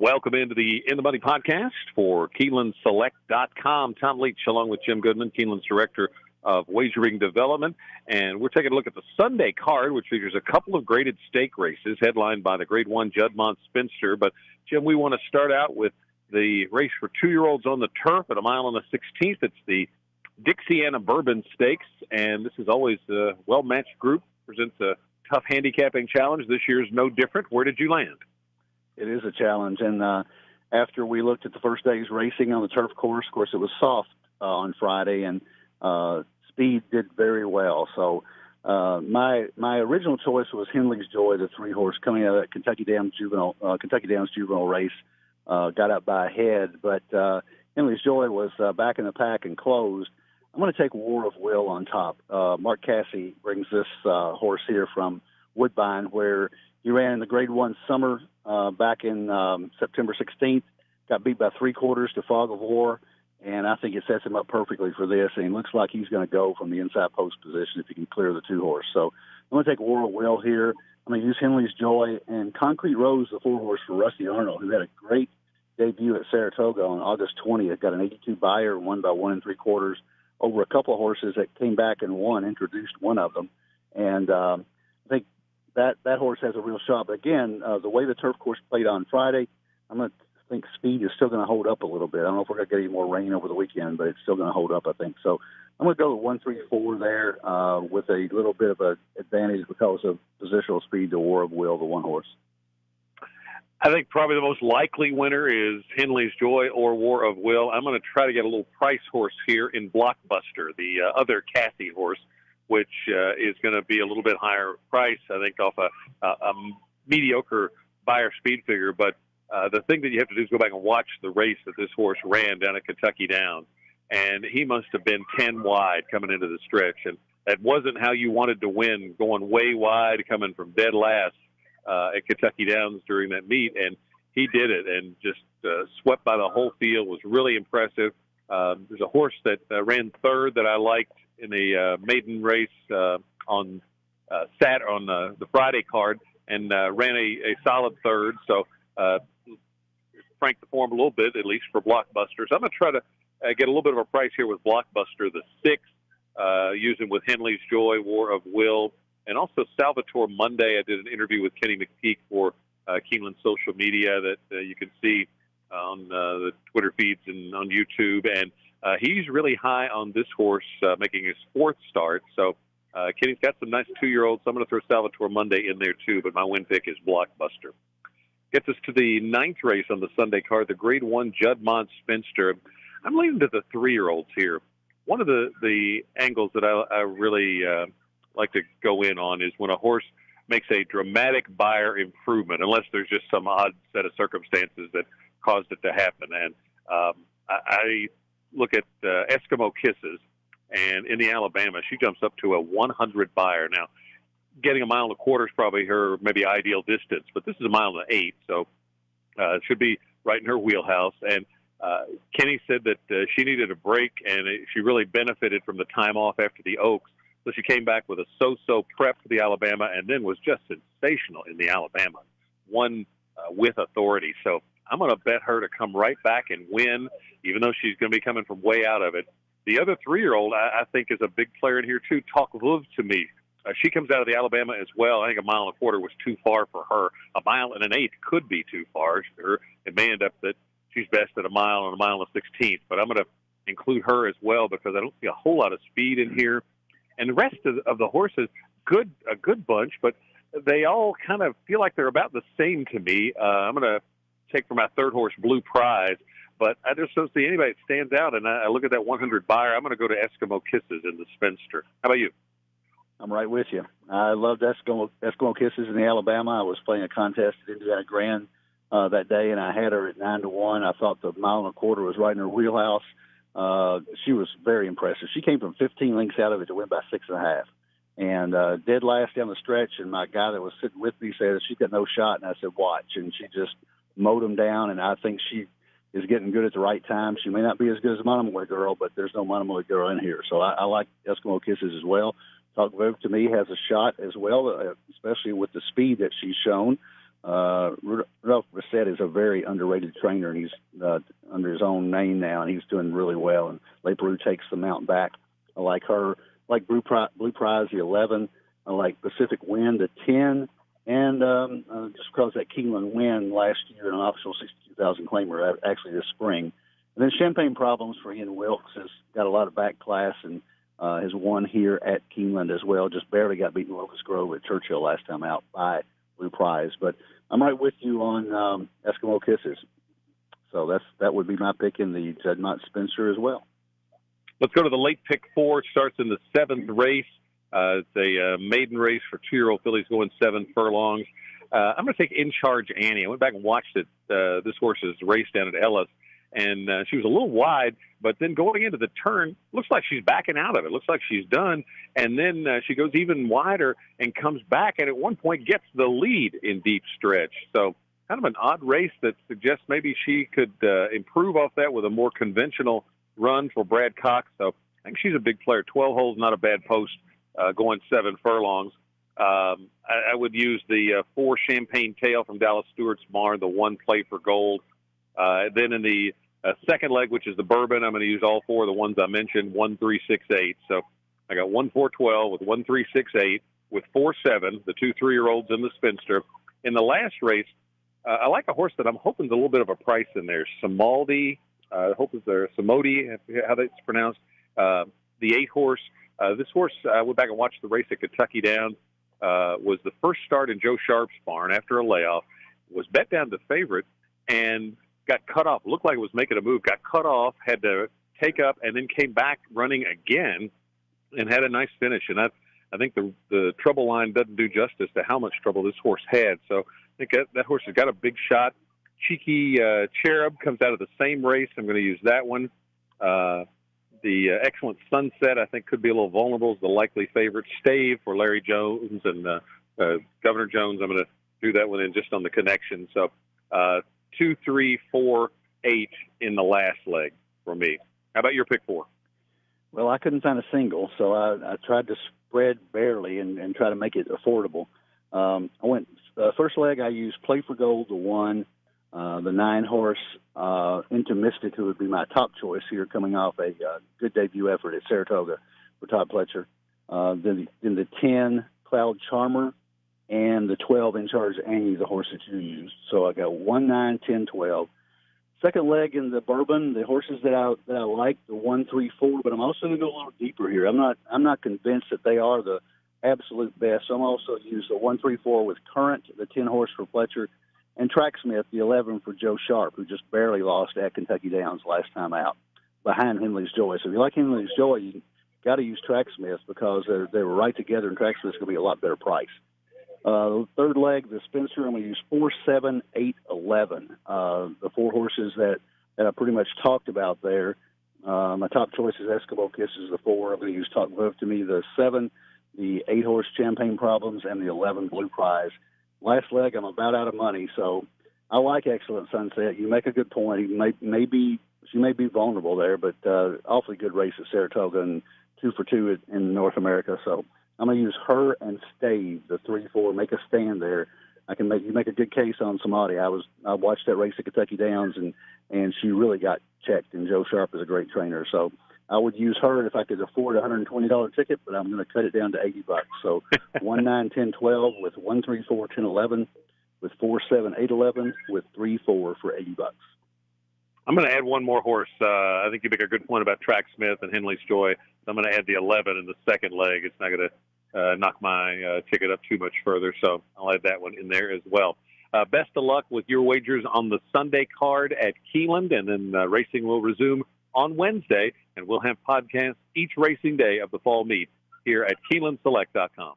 Welcome into the In the Money podcast for KeenelandSelect.com. Tom Leach along with Jim Goodman, Keeneland's Director of Wagering Development. And we're taking a look at the Sunday card, which features a couple of graded stake races headlined by the Grade 1 Juddmonte Spinster. But, Jim, we want to start out with the race for 2-year-olds on the turf at a mile on the 16th. It's the Dixiana Bourbon Stakes, and this is always a well-matched group. Presents a tough handicapping challenge. This year's no different. Where did you land? It is a challenge, and after we looked at the first day's racing on the turf course, of course, it was soft on Friday, and speed did very well. So my original choice was Henley's Joy, the 3-horse coming out of that Kentucky Downs juvenile race. Got up by a head, but Henley's Joy was back in the pack and closed. I'm going to take War of Will on top. Mark Casse brings this horse here from Woodbine, where he ran in the Grade 1 Summer back in September 16th, got beat by 3/4 to Fog of War, and I think it sets him up perfectly for this, and it looks like he's going to go from the inside post position if he can clear the 2-horse. So I'm going to take War of Will here. I'm going to use Henley's Joy and Concrete Rose, the 4-horse for Rusty Arnold, who had a great debut at Saratoga on August 20th, got an 82 buyer, won by 1 3/4 over a couple of horses that came back and won, introduced one of them, and I think that horse has a real shot. But again, the way the turf course played on Friday, I'm going to think speed is still going to hold up a little bit. I don't know if we're going to get any more rain over the weekend, but it's still going to hold up, I think. So I'm going to go with 1, 3, 4 there with a little bit of an advantage because of positional speed to War of Will, the 1-horse. I think probably the most likely winner is Henley's Joy or War of Will. I'm going to try to get a little price horse here in Blockbuster, the other Cassie horse, which is going to be a little bit higher price, I think, off a mediocre buyer speed figure. But the thing that you have to do is go back and watch the race that this horse ran down at Kentucky Downs. And he must have been 10 wide coming into the stretch. And that wasn't how you wanted to win, going way wide, coming from dead last at Kentucky Downs during that meet. And he did it and just swept by the whole field, was really impressive. There's a horse that ran third that I liked in a maiden race on the Friday card and ran a solid third. So crank the form a little bit, at least for Blockbuster. So I'm going to try to get a little bit of a price here with Blockbuster, the 6th, using with Henley's Joy, War of Will, and also Salvatore Monday. I did an interview with Kenny McPeak for Keeneland social media that you can see on the Twitter feeds and on YouTube. And he's really high on this horse, making his 4th start. So Kenny's got some nice 2-year-olds. So I'm going to throw Salvatore Monday in there too, but my win pick is Blockbuster. Gets us to the 9th race on the Sunday card, the Grade 1 Juddmonte Spinster. I'm leaning to the 3-year-olds here. One of the angles that I really like to go in on is when a horse makes a dramatic buyer improvement, unless there's just some odd set of circumstances that caused it to happen. And I look at Eskimo Kisses, and in the Alabama, she jumps up to a 100 buyer. Now, getting a 1.25 miles is probably her maybe ideal distance, but this is 1.8 miles, so it should be right in her wheelhouse. And Kenny said that she needed a break, and she really benefited from the time off after the Oaks. So she came back with a so-so prep for the Alabama and then was just sensational in the Alabama. Won with authority. So I'm going to bet her to come right back and win, even though she's going to be coming from way out of it. The other 3-year-old, I think, is a big player in here, too. Talk Vuv to me. She comes out of the Alabama as well. I think 1.25 miles was too far for her. 1.8 miles could be too far. It may end up that she's best at 1 mile and 1 mile and 1/16. But I'm going to include her as well because I don't see a whole lot of speed in here. And the rest of the horses, a good bunch, but they all kind of feel like they're about the same to me. I'm going to take for my 3rd horse, Blue Prize, but I just don't see anybody that stands out. And I look at that 100 buyer. I'm going to go to Eskimo Kisses in the Spinster. How about you? I'm right with you. I loved Eskimo Kisses in the Alabama. I was playing a contest at Indiana Grand that day, and I had her at 9-1. I thought the 1.25 miles was right in her wheelhouse. She was very impressive. She came from 15 lengths out of it to win by 6.5. And dead last down the stretch, and my guy that was sitting with me said, she's got no shot. And I said, watch. And she just mowed him down, and I think she is getting good at the right time. She may not be as good as a Monomoy Girl, but there's no Monomoy Girl in here. So I like Eskimo Kisses as well. Talk Vuv to me has a shot as well, especially with the speed that she's shown. Rudolph Brissett is a very underrated trainer, and he's under his own name now, and he's doing really well. And Le Peru takes the mount back. I like her. I like Blue Prize, the 11. I like Pacific Wind, the 10. And just because that Keeneland win last year, an official 62,000 claimer, actually this spring. And then Champagne Problems for Ian Wilkes has got a lot of back class and has won here at Keeneland as well. Just barely got beaten Locust Grove at Churchill last time out by Blue Prize. But I'm right with you on Eskimo Kisses. So that would be my pick in the Juddmonte Spencer as well. Let's go to the late pick 4. It starts in the 7th race. It's a maiden race for 2-year-old fillies going 7 furlongs. I'm going to take In Charge Annie. I went back and watched it. This horse's race down at Ellis, and she was a little wide, but then going into the turn, looks like she's backing out of it. Looks like she's done, and then she goes even wider and comes back, and at one point gets the lead in deep stretch. So kind of an odd race that suggests maybe she could improve off that with a more conventional run for Brad Cox. So I think she's a big player. 12 holes, not a bad post, going 7 furlongs. I would use the 4 Champagne Tail from Dallas Stewart's barn, the 1 Play for Gold. Then in the second leg, which is the Bourbon, I'm going to use all 4 of the ones I mentioned, 1, 3, 6, 8. So I got 1, 4, 12 with 1, 3, 6, 8 with 4, 7, the 2 3-year-olds in the Spinster. In the last race, I like a horse that I'm hoping is a little bit of a price in there. Samaldi, I hope it's there, Samodi, how that's pronounced. The 8 horse. This horse, I went back and watched the race at Kentucky Downs. Was the first start in Joe Sharp's barn after a layoff. Was bet down to favorite and got cut off. Looked like it was making a move. Got cut off, had to take up, and then came back running again and had a nice finish. And I think the trouble line doesn't do justice to how much trouble this horse had. So I think that horse has got a big shot. Cheeky Cherub comes out of the same race. I'm going to use that one. The Excellent Sunset, I think, could be a little vulnerable. Is the likely favorite. Stave for Larry Jones and Governor Jones. I'm going to do that one in just on the connection. So 2, 3, 4, 8 in the last leg for me. How about your pick 4? Well, I couldn't find a single, so I tried to spread barely and try to make it affordable. I went first leg. I used Play for Gold, the 1. The 9 horse Into Mystic, who would be my top choice here, coming off a good debut effort at Saratoga for Todd Pletcher. Then the 10 Cloud Charmer, and the 12 In Charge Annie, the horse that you used. So I got 1, 9, 10, 12. Second leg in the Bourbon, the horses that I like, the 1, 3, 4. But I'm also going to go a little deeper here. I'm not convinced that they are the absolute best. So I'm also use the 1, 3, 4 with Current, the 10 horse for Pletcher, and Tracksmith, the 11 for Joe Sharp, who just barely lost at Kentucky Downs last time out, behind Henley's Joy. So if you like Henley's Joy, you got to use Tracksmith because they were right together, and Tracksmith's going to be a lot better price. Third leg, the Spencer, I'm going to use 4, 7, 8, 11. The 4 horses that I pretty much talked about there. My top choice is Eskimo Kisses, the 4. I'm going to use Talk Love to Me, the 7, the 8 horse Champagne Problems, and the 11 Blue Prize. Last leg, I'm about out of money, so I like Excellent Sunset. You make a good point. She may be vulnerable there, but awfully good race at Saratoga and 2 for 2 in North America. So I'm going to use her and Stave, the 3, 4, make a stand there. You make a good case on Samadhi. I watched that race at Kentucky Downs, and she really got checked. And Joe Sharp is a great trainer, so I would use her if I could afford a $120 ticket, but I'm going to cut it down to $80. So 1, 9, 10, 12 with 1, 3, 4, 10, 11 with 4, 7, 8, 11 with 3, 4 for $80. I'm going to add one more horse. I think you make a good point about Tracksmith and Henley's Joy. I'm going to add the 11 in the second leg. It's not going to knock my ticket up too much further, so I'll add that one in there as well. Best of luck with your wagers on the Sunday card at Keeneland, and then racing will resume on Wednesday, and we'll have podcasts each racing day of the fall meet here at KeenelandSelect.com.